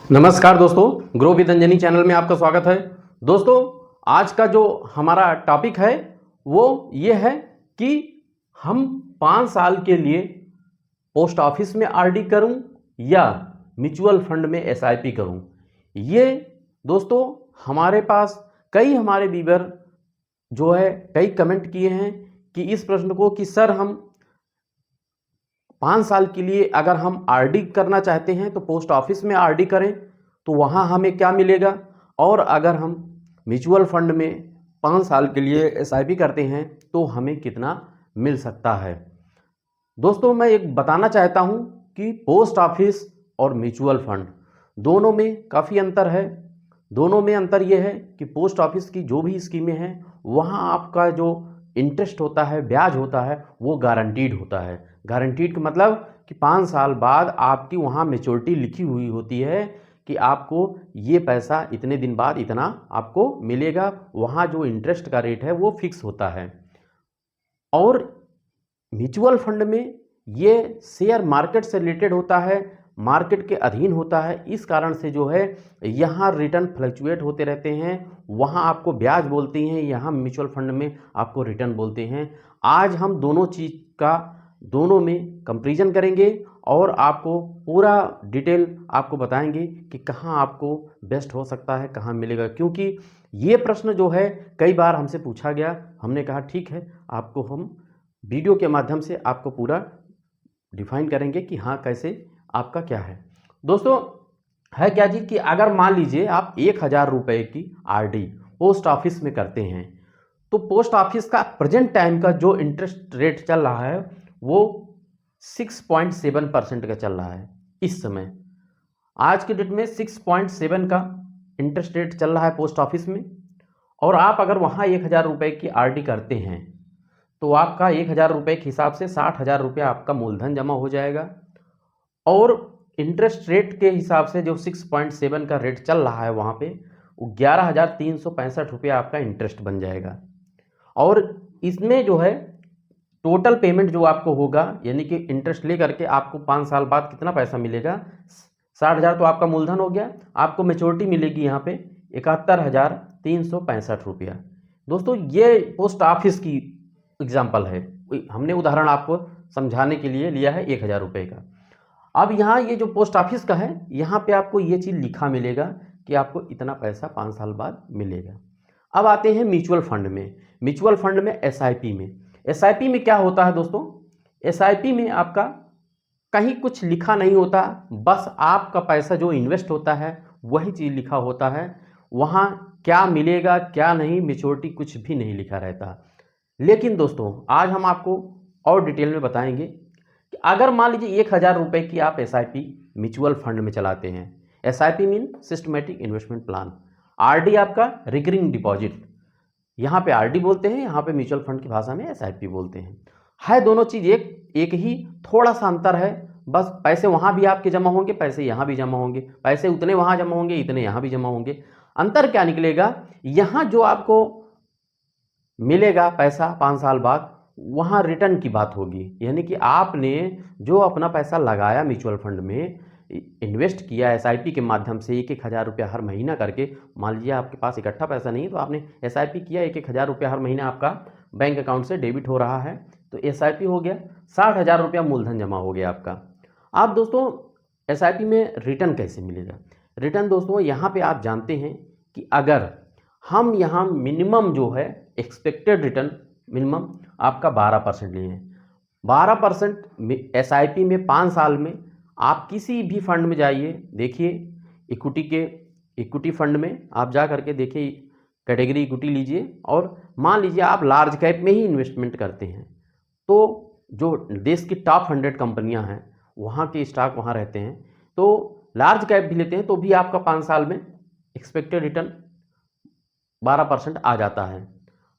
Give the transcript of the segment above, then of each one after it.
नमस्कार दोस्तों, grow with Anjani channel में आपका स्वागत है। दोस्तों, आज का जो हमारा टॉपिक है वो ये है कि हम 5 साल के लिए पोस्ट ऑफिस में आरडी करूं या म्यूचुअल फंड में एसआईपी करूं। ये दोस्तों हमारे पास हमारे व्यूअर जो है कई कमेंट किए हैं कि इस प्रश्न को कि सर हम 5 साल के लिए अगर हम आरडी करना चाहते हैं तो पोस्ट ऑफिस में आरडी करें तो वहाँ हमें क्या मिलेगा, और अगर हम म्यूचुअल फंड में 5 साल के लिए एसआईपी करते हैं तो हमें कितना मिल सकता है। दोस्तों, मैं एक बताना चाहता हूँ कि पोस्ट ऑफिस और म्यूचुअल फंड दोनों में काफ़ी अंतर है। दोनों में अंतर यह है कि पोस्ट ऑफिस की जो भी स्कीमें हैं वहाँ आपका जो इंटरेस्ट होता है, ब्याज होता है, वो गारंटीड होता है। गारंटीड का मतलब कि 5 साल बाद आपकी वहाँ मैच्योरिटी लिखी हुई होती है कि आपको ये पैसा इतने दिन बाद इतना आपको मिलेगा। वहाँ जो इंटरेस्ट का रेट है वो फिक्स होता है। और म्यूचुअल फंड में ये शेयर मार्केट से रिलेटेड होता है, मार्केट के अधीन होता है। इस कारण से जो है यहाँ रिटर्न फ्लक्चुएट होते रहते हैं। वहाँ आपको ब्याज बोलते हैं, यहाँ म्यूचुअल फंड में आपको रिटर्न बोलते हैं। आज हम दोनों में कंपैरिजन करेंगे और आपको पूरा डिटेल आपको बताएंगे कि कहाँ आपको बेस्ट हो सकता है, कहाँ मिलेगा। क्योंकि ये प्रश्न जो है कई बार हमसे पूछा गया, हमने कहा ठीक है आपको हम वीडियो के माध्यम से आपको पूरा डिफाइन करेंगे कि हाँ कैसे आपका क्या है। दोस्तों, है क्या जी कि अगर मान लीजिए आप 1000 रुपये की आरडी पोस्ट ऑफिस में करते हैं तो पोस्ट ऑफिस का प्रेजेंट टाइम का जो इंटरेस्ट रेट चल रहा है वो 6.7% का चल रहा है। इस समय आज के डेट में 6.7 का इंटरेस्ट रेट चल रहा है पोस्ट ऑफिस में। और आप अगर वहाँ 1000 रुपये की आरडी करते हैं तो आपका 1000 रुपये के हिसाब से 60,000 रुपया आपका मूलधन जमा हो जाएगा। और इंटरेस्ट रेट के हिसाब से जो 6.7 का रेट चल रहा है वहाँ पे वो 11,365 रुपया आपका इंटरेस्ट बन जाएगा। और इसमें जो है टोटल पेमेंट जो आपको होगा, यानी कि इंटरेस्ट लेकर के आपको 5 साल बाद कितना पैसा मिलेगा, 60,000 तो आपका मूलधन हो गया, आपको मैच्योरिटी मिलेगी यहाँ पे 71,365 रुपया। दोस्तों, ये पोस्ट ऑफिस की एग्जाम्पल है, हमने उदाहरण आपको समझाने के लिए लिया है 1000 रुपये का। अब यहाँ ये जो पोस्ट ऑफिस का है यहाँ पे आपको ये चीज़ लिखा मिलेगा कि आपको इतना पैसा 5 साल बाद मिलेगा। अब आते हैं म्यूचुअल फंड में। म्यूचुअल फंड में एसआईपी में क्या होता है दोस्तों, एसआईपी में आपका कहीं कुछ लिखा नहीं होता, बस आपका पैसा जो इन्वेस्ट होता है वही चीज़ लिखा होता है। वहाँ क्या मिलेगा क्या नहीं, मैच्योरिटी कुछ भी नहीं लिखा रहता। लेकिन दोस्तों, आज हम आपको और डिटेल में बताएंगे कि अगर मान लीजिए 1000 रुपये की आप एसआईपी म्यूचुअल फंड में चलाते हैं। SIP mean systematic investment plan. RD आपका रिकरिंग डिपॉजिट, यहाँ पे आरडी बोलते हैं, यहाँ पे म्यूचुअल फंड की भाषा में एसआईपी बोलते हैं। है दोनों चीज़ एक ही, थोड़ा सा अंतर है, बस पैसे वहाँ भी आपके जमा होंगे, पैसे यहाँ भी जमा होंगे, पैसे उतने वहाँ जमा होंगे, इतने यहाँ भी जमा होंगे। अंतर क्या निकलेगा, यहाँ जो आपको मिलेगा पैसा 5 साल बाद वहाँ रिटर्न की बात होगी। यानी कि आपने जो अपना पैसा लगाया म्यूचुअल फंड में, इन्वेस्ट किया एसआईपी के माध्यम से 1,000 रुपया हर महीना करके, मान लीजिए आपके पास इकट्ठा पैसा नहीं है तो आपने एसआईपी किया, 1,000 रुपया हर महीना आपका बैंक अकाउंट से डेबिट हो रहा है तो एसआईपी हो गया, 60,000 रुपया मूलधन जमा हो गया आपका। आप दोस्तों एसआईपी में रिटर्न कैसे मिलेगा? रिटर्न दोस्तों यहाँ पे आप जानते हैं कि अगर हम यहाँ मिनिमम जो है एक्सपेक्टेड रिटर्न मिनिमम आपका 12% लिए हैं। 12% एसआईपी में 5 साल में आप किसी भी फंड में जाइए, देखिए इक्विटी फंड में आप जा करके देखिए, कैटेगरी इक्विटी लीजिए और मान लीजिए आप लार्ज कैप में ही इन्वेस्टमेंट करते हैं तो जो देश की टॉप 100 कंपनियां हैं वहाँ के स्टॉक वहाँ रहते हैं, तो लार्ज कैप भी लेते हैं तो भी आपका 5 साल में एक्सपेक्टेड रिटर्न 12% आ जाता है।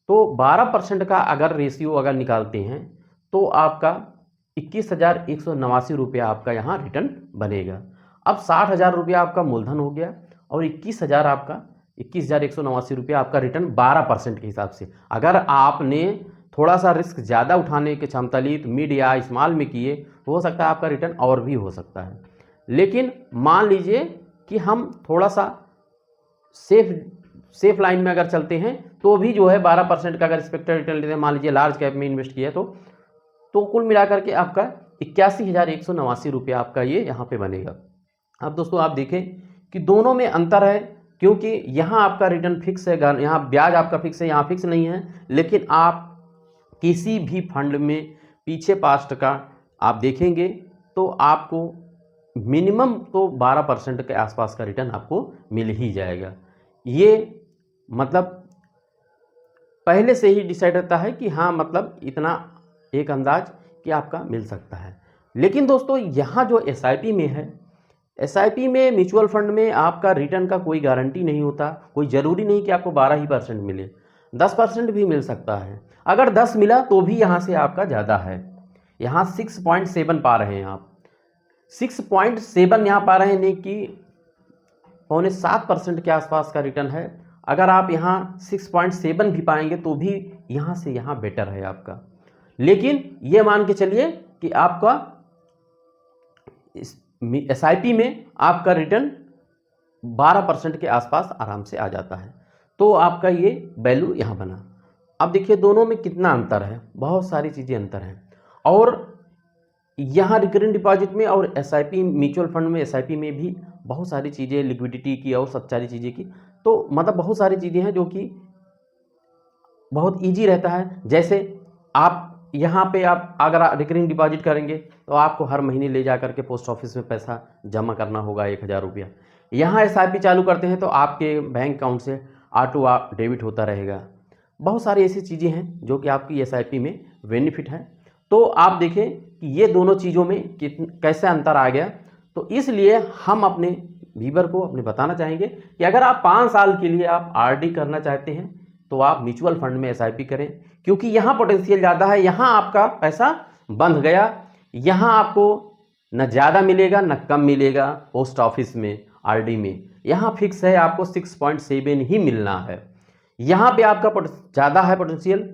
तो 12% का अगर रेशियो अगर निकालते हैं तो आपका 21,189 रुपया आपका यहाँ रिटर्न बनेगा। अब 60,000 रुपया आपका मूलधन हो गया और 21,189 रुपया आपका रिटर्न 12% के हिसाब से। अगर आपने थोड़ा सा रिस्क ज़्यादा उठाने की क्षमता ली तो मिड या स्मॉल में किए तो हो सकता है आपका रिटर्न और भी हो सकता है। लेकिन मान लीजिए कि हम थोड़ा सा सेफ लाइन में अगर चलते हैं तो भी जो है 12% का अगर एक्सपेक्टेड रिटर्न लेते हैं, मान लीजिए लार्ज कैप में इन्वेस्ट किया तो कुल मिलाकर के आपका 81,189 रुपया आपका ये यहाँ पे बनेगा। अब दोस्तों आप देखें कि दोनों में अंतर है, क्योंकि यहाँ आपका रिटर्न फिक्स है, यहाँ ब्याज आपका फिक्स है, यहाँ फिक्स नहीं है। लेकिन आप किसी भी फंड में पीछे पास्ट का आप देखेंगे तो आपको मिनिमम तो 12% के आसपास का रिटर्न आपको मिल ही जाएगा। ये मतलब पहले से ही डिसाइड रहता है कि हाँ मतलब इतना एक अंदाज कि आपका मिल सकता है। लेकिन दोस्तों यहाँ जो एसआईपी में है, एसआईपी में म्यूचुअल फंड में आपका रिटर्न का कोई गारंटी नहीं होता। कोई ज़रूरी नहीं कि आपको 12% मिले, 10% भी मिल सकता है। अगर 10 मिला तो भी यहाँ से आपका ज़्यादा है। यहाँ 6.7 पा रहे हैं आप, 6.7 यहाँ पा रहे हैं, नहीं कि 6.75% के आसपास का रिटर्न है। अगर आप यहाँ 6.7 भी पाएंगे तो भी यहाँ से यहाँ बेटर है आपका। लेकिन ये मान के चलिए कि आपका एसआईपी में आपका रिटर्न 12% के आसपास आराम से आ जाता है। तो आपका ये वैल्यू यहाँ बना। अब देखिए दोनों में कितना अंतर है, बहुत सारी चीज़ें अंतर हैं। और यहाँ रिकरिंग डिपॉजिट में और एसआईपी म्यूचुअल फंड में, एसआईपी में भी बहुत सारी चीज़ें, लिक्विडिटी की और सब सारी चीज़ें की, तो मतलब बहुत सारी चीज़ें हैं जो कि बहुत इजी रहता है। जैसे आप यहाँ पे आप अगर रिकरिंग डिपॉजिट करेंगे तो आपको हर महीने ले जा करके पोस्ट ऑफिस में पैसा जमा करना होगा 1,000 रुपया। यहाँ एसआईपी चालू करते हैं तो आपके बैंक अकाउंट से ऑटो डेबिट होता रहेगा। बहुत सारी ऐसी चीज़ें हैं जो कि आपकी एसआईपी में बेनिफिट है। तो आप देखें कि ये दोनों चीज़ों में कैसे अंतर आ गया। तो इसलिए हम अपने व्यूअर को अपने बताना चाहेंगे कि अगर आप 5 साल के लिए आप आरडी करना चाहते हैं तो आप म्यूचुअल फंड में एसआईपी करें, क्योंकि यहाँ पोटेंशियल ज़्यादा है। यहाँ आपका पैसा बंध गया, यहाँ आपको न ज़्यादा मिलेगा न कम मिलेगा। पोस्ट ऑफिस में आरडी में यहाँ फिक्स है, आपको 6.7 ही मिलना है। यहाँ पे आपका ज़्यादा है पोटेंशियल,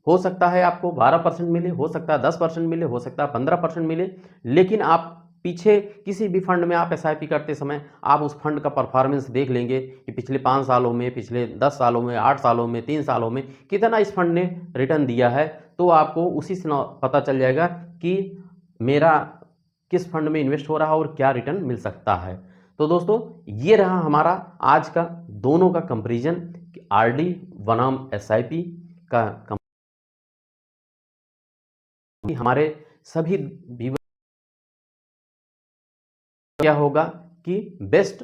हो सकता है आपको 12% मिले, हो सकता है 10% मिले, हो सकता है 15% मिले। लेकिन आप पीछे किसी भी फंड में आप एसआईपी करते समय आप उस फंड का परफॉर्मेंस देख लेंगे कि पिछले 5 सालों में, पिछले 10 सालों में, 8 सालों में, 3 सालों में कितना इस फंड ने रिटर्न दिया है। तो आपको उसी से पता चल जाएगा कि मेरा किस फंड में इन्वेस्ट हो रहा है और क्या रिटर्न मिल सकता है। तो दोस्तों ये रहा हमारा आज का दोनों का कंपेरिजन, आरडी बनाम एसआईपी का। हमारे सभी व्यूअर क्या होगा कि बेस्ट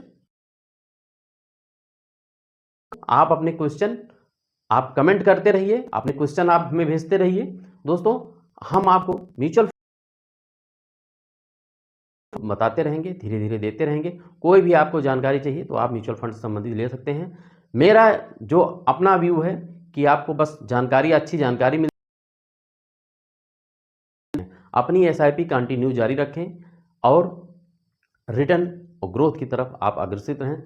आप अपने क्वेश्चन आप कमेंट करते रहिए, अपने क्वेश्चन आप हमें भेजते रहिए। दोस्तों हम आपको म्यूचुअल बताते रहेंगे, धीरे धीरे देते रहेंगे। कोई भी आपको जानकारी चाहिए तो आप म्यूचुअल फंड से संबंधित ले सकते हैं। मेरा जो अपना व्यू है कि आपको बस जानकारी, अच्छी जानकारी मिल, अपनी एसआईपी कंटिन्यू जारी रखें और रिटर्न और ग्रोथ की तरफ आप अग्रसित रहें।